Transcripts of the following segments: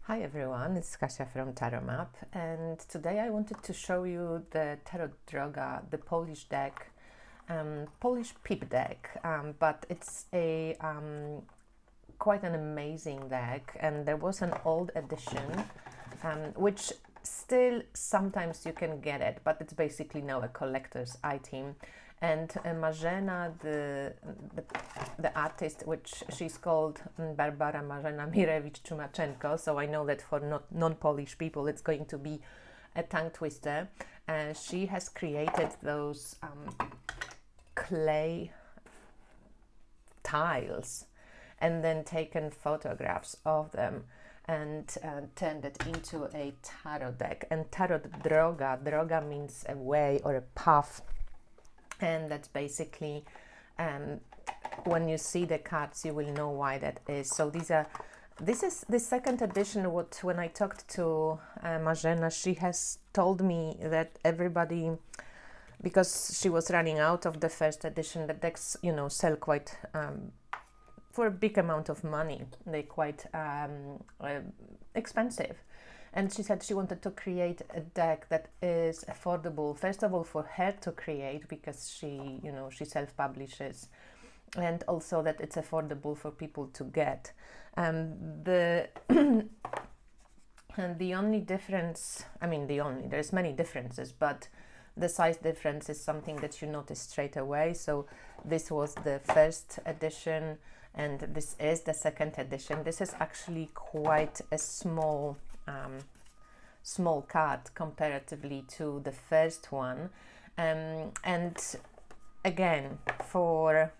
Hi everyone, it's Kasia from Taro Map, and today I wanted to show you the Taro Droga, the Polish deck, Polish peep deck, but it's a quite an amazing deck, and there was an old edition, which still sometimes you can get it, but it's basically now a collector's item. And Marzena, the artist, which she's called Barbara Marzena Mirewicz-Czumaczenko, so I know that for non-Polish people it's going to be a tongue twister. She has created those clay tiles and then taken photographs of them and turned it into a tarot deck. And tarot droga means a way or a path, and that's basically when you see the cards you will know why that is. So this is the second edition. When I talked to Marzena, she has told me that everybody, because she was running out of the first edition, the decks sell quite for a big amount of money. They're quite expensive. And she said she wanted to create a deck that is affordable, first of all, for her to create, because she self-publishes, and also that it's affordable for people to get. And the only difference, there's many differences, but the size difference is something that you notice straight away. So this was the first edition, and this is the second edition. This is actually quite a small card comparatively to the first one, and again, for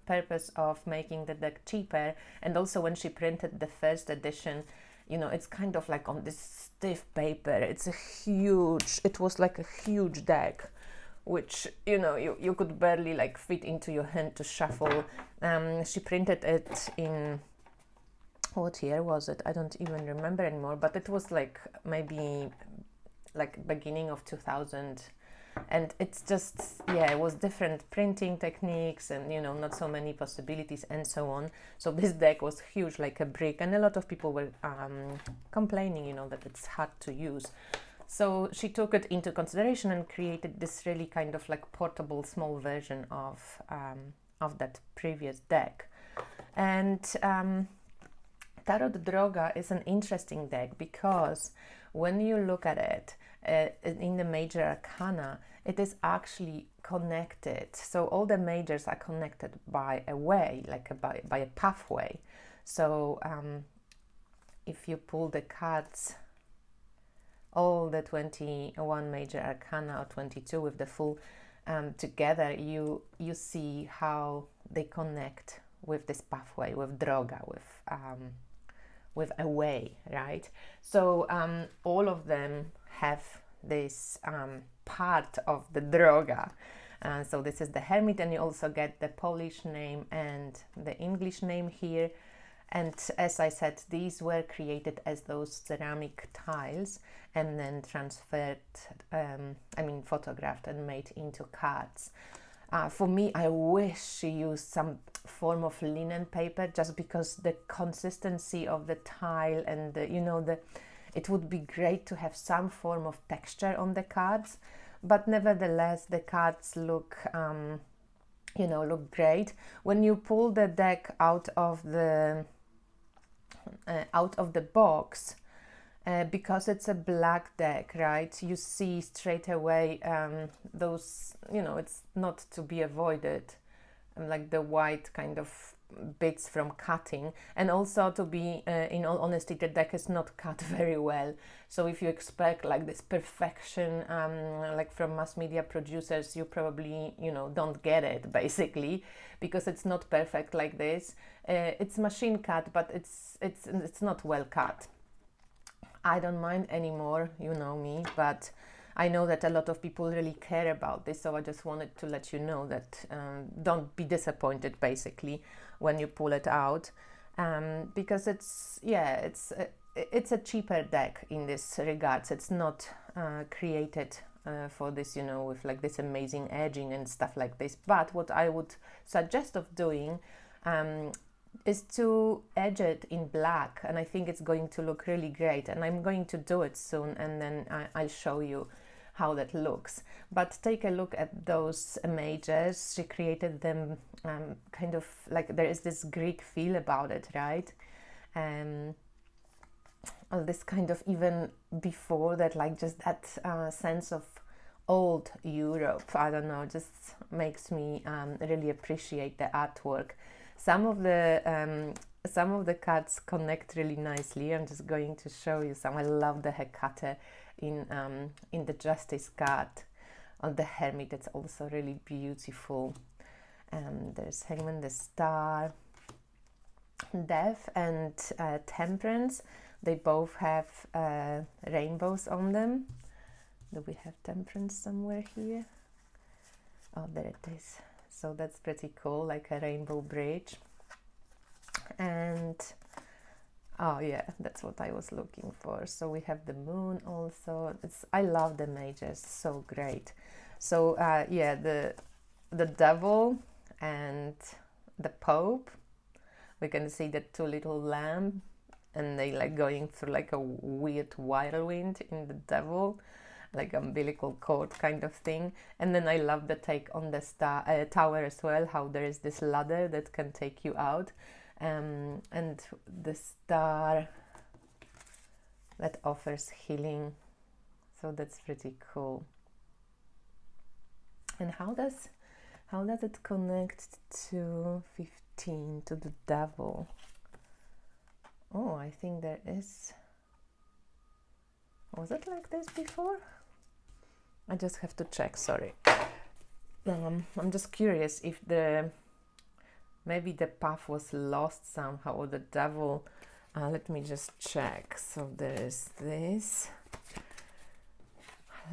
purpose of making the deck cheaper, and also when she printed the first edition, it's kind of like on this stiff paper. It was like a huge deck, which you could barely like fit into your hand to shuffle. She printed it in, what year was it? I don't even remember anymore, but it was like maybe like beginning of 2000, and it's just, it was different printing techniques and not so many possibilities and so on. So this deck was huge, like a brick, and a lot of people were complaining that it's hard to use. So she took it into consideration and created this really kind of like portable small version of that previous deck. And Tarot Droga is an interesting deck because when you look at it in the major arcana, it is actually connected. So all the majors are connected by a way, like by a pathway. So if you pull the cards, all the 21 major arcana, or 22 with the full together, you see how they connect with this pathway, with droga, with a way, right? So all of them have this part of the droga. So this is the hermit, and you also get the Polish name and the English name here. And as I said, these were created as those ceramic tiles and then transferred, photographed and made into cards. For me, I wish she used some form of linen paper, just because the consistency of the tile and it would be great to have some form of texture on the cards. But nevertheless, the cards look great. When you pull the deck out of the box, because it's a black deck, right, you see straight away those, it's not to be avoided, like the white kind of bits from cutting. And also, to be in all honesty, the deck is not cut very well. So if you expect like this perfection, like from mass media producers, you probably don't get it, basically, because it's not perfect like this. It's machine cut, but it's not well cut. I don't mind anymore, you know me, but I know that a lot of people really care about this, so I just wanted to let you know that don't be disappointed, basically, when you pull it out, because it's a cheaper deck in this regards. It's not created for this, with like this amazing edging and stuff like this. But what I would suggest of doing, is to edge it in black, and I think it's going to look really great, and I'm going to do it soon, and then I'll show you how that looks. But take a look at those images. She created them kind of like there is this Greek feel about it, right? This kind of, even before that, like just that sense of old Europe. I don't know, just makes me really appreciate the artwork. Some of the cards connect really nicely. I'm just going to show you some. I love the Hecate in the Justice card. On the Hermit, it's also really beautiful. There's Hangman, the Star, Death, and Temperance. They both have rainbows on them. Do we have Temperance somewhere here? Oh, there it is. So that's pretty cool, like a rainbow bridge. And oh yeah, that's what I was looking for. So we have the Moon also. I love the mages, so great. So yeah, the Devil and the Pope. We can see the two little lambs, and they like going through like a weird whirlwind in the Devil, like umbilical cord kind of thing. And then I love the take on the tower as well, how there is this ladder that can take you out, and the Star that offers healing. So that's pretty cool. And how does it connect to 15, to the Devil? Oh, I think there is. Was it like this before? I just have to check, sorry. I'm just curious if maybe the path was lost somehow, or the Devil. Let me just check. So there's this.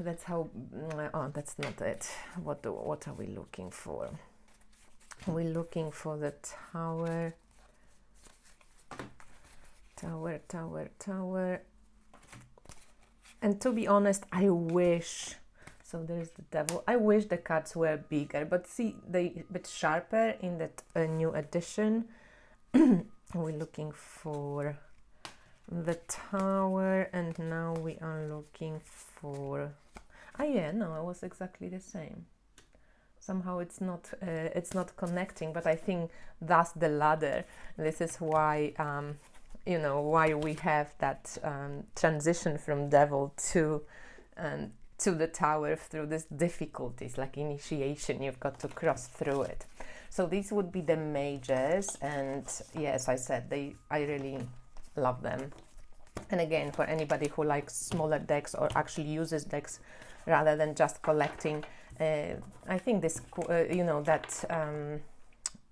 That's how. Oh, that's not it. What are we looking for? We're looking for the Tower. Tower. And to be honest, I wish. So there's the Devil. I wish the cards were bigger, but see, they a bit sharper in that new edition. We're looking for the Tower, and now we are looking for. Ah, yeah, no, it was exactly the same. Somehow it's not connecting, but I think that's the ladder. This is why why we have that transition from Devil to the Tower through these difficulties, like initiation. You've got to cross through it. So these would be the mages, and yes, I said I really love them. And again, for anybody who likes smaller decks or actually uses decks rather than just collecting, I think this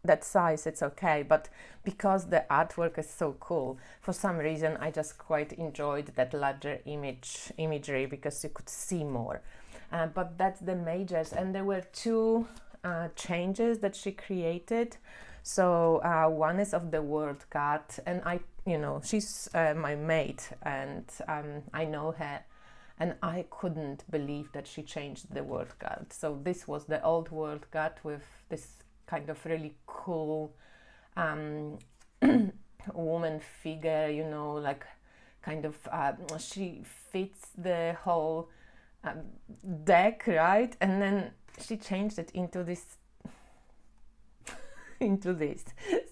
that size, it's okay, but because the artwork is so cool, for some reason I just quite enjoyed that larger imagery, because you could see more. But that's the mages, and there were two changes that she created. So one is of the world card, and she's my mate, and I know her, and I couldn't believe that she changed the world card. So this was the old world card with this kind of really cool woman figure, like kind of she fits the whole deck, right? And then she changed it into this into this.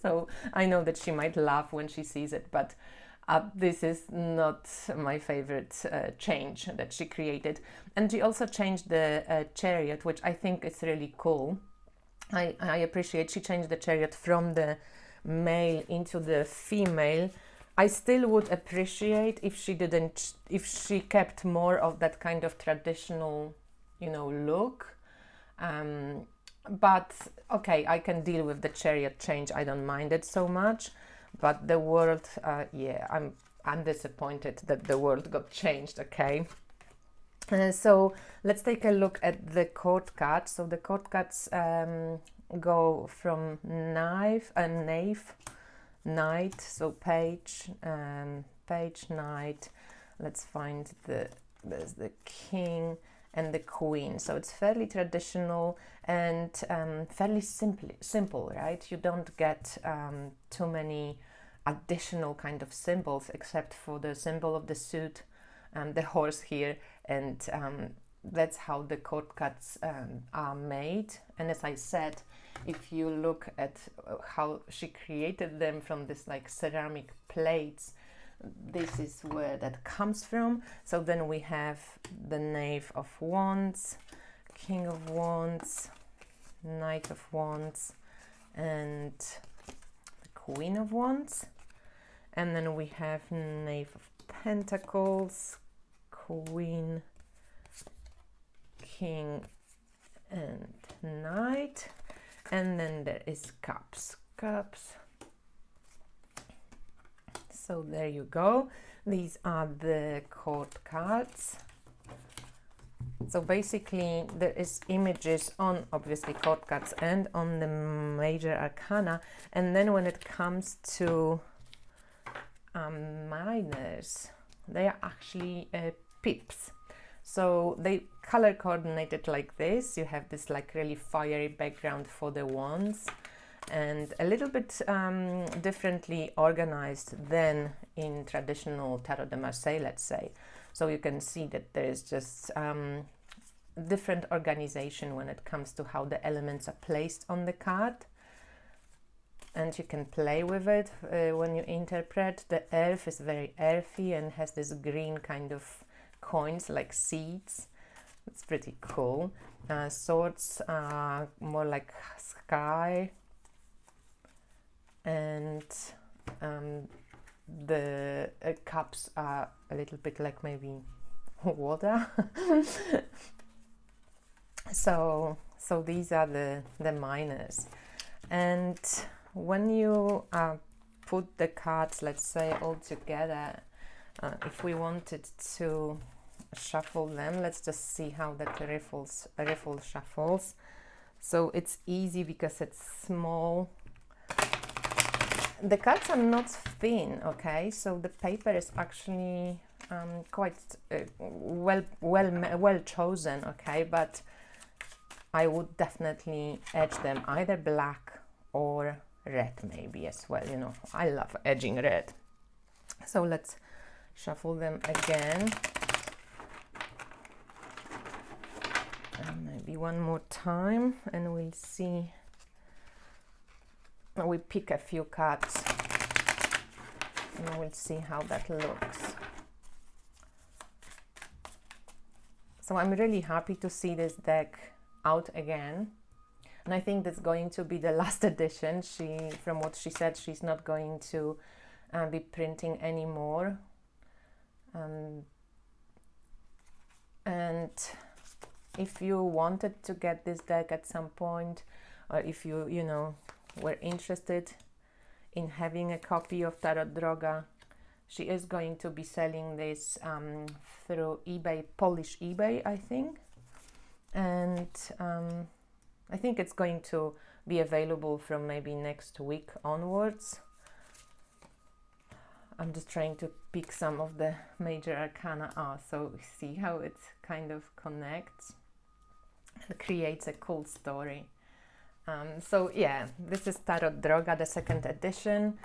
So I know that she might laugh when she sees it, but this is not my favorite change that she created. And she also changed the chariot, which I think is really cool. I appreciate she changed the chariot from the male into the female. I still would appreciate if she kept more of that kind of traditional, look. But okay, I can deal with the chariot change. I don't mind it so much. But the world, yeah, I'm disappointed that the world got changed. Okay. So let's take a look at the court cards. So the court cards go from knave, knight, so page, knight. Let's find there's the king, and the Queen. So it's fairly traditional and fairly simple, right? You don't get too many additional kind of symbols except for the symbol of the suit, the horse here, and that's how the cord cuts are made. And as I said, if you look at how she created them from this like ceramic plates, this is where that comes from. So then we have the Knave of Wands, King of Wands, Knight of Wands, and the Queen of Wands. And then we have Knave of Pentacles, Queen, King, and Knight. And then there is Cups. So there you go. These are the cord cards. So basically there is images on obviously cord cards and on the major arcana. And then when it comes to minors, they are actually pips. So they color coordinated like this. You have this like really fiery background for the wands, and a little bit differently organized than in traditional Tarot de Marseille, let's say. So you can see that there is just different organization when it comes to how the elements are placed on the card. And you can play with it when you interpret. The earth is very earthy and has this green kind of coins like seeds. It's pretty cool. Swords are more like sky, and the cups are a little bit like maybe water. so these are the minors. And when you put the cards, let's say, all together, if we wanted to shuffle them, let's just see how that riffle shuffles. So it's easy because it's small. The cards are not thin, okay? So the paper is actually quite well chosen, okay? But I would definitely edge them either black or red, maybe as well. You know, I love edging red. So let's shuffle them again. And maybe one more time, and we'll see. We pick a few cards and we'll see how that looks. So I'm really happy to see this deck out again. And I think that's going to be the last edition. From what she said, she's not going to be printing anymore. And if you wanted to get this deck at some point, or if you know, were interested in having a copy of Tarot Droga, she is going to be selling this through eBay, Polish eBay, I think. And I think it's going to be available from maybe next week onwards. I'm just trying to pick some of the major arcana so see how it kind of connects and creates a cool story. So yeah, this is Tarot Droga, the second edition,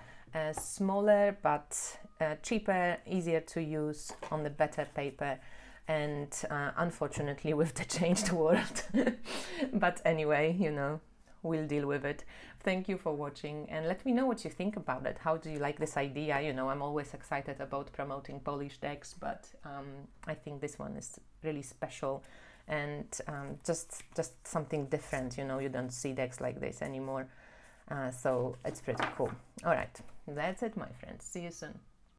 smaller but cheaper, easier to use on the better paper, and unfortunately with the changed world. But anyway, you know, we'll deal with it. Thank you for watching, and let me know what you think about it. How do you like this idea? You know, I'm always excited about promoting Polish decks, but I think this one is really special. And just something different, you know, you don't see decks like this anymore. So it's pretty cool. All right, that's it, my friends. See you soon.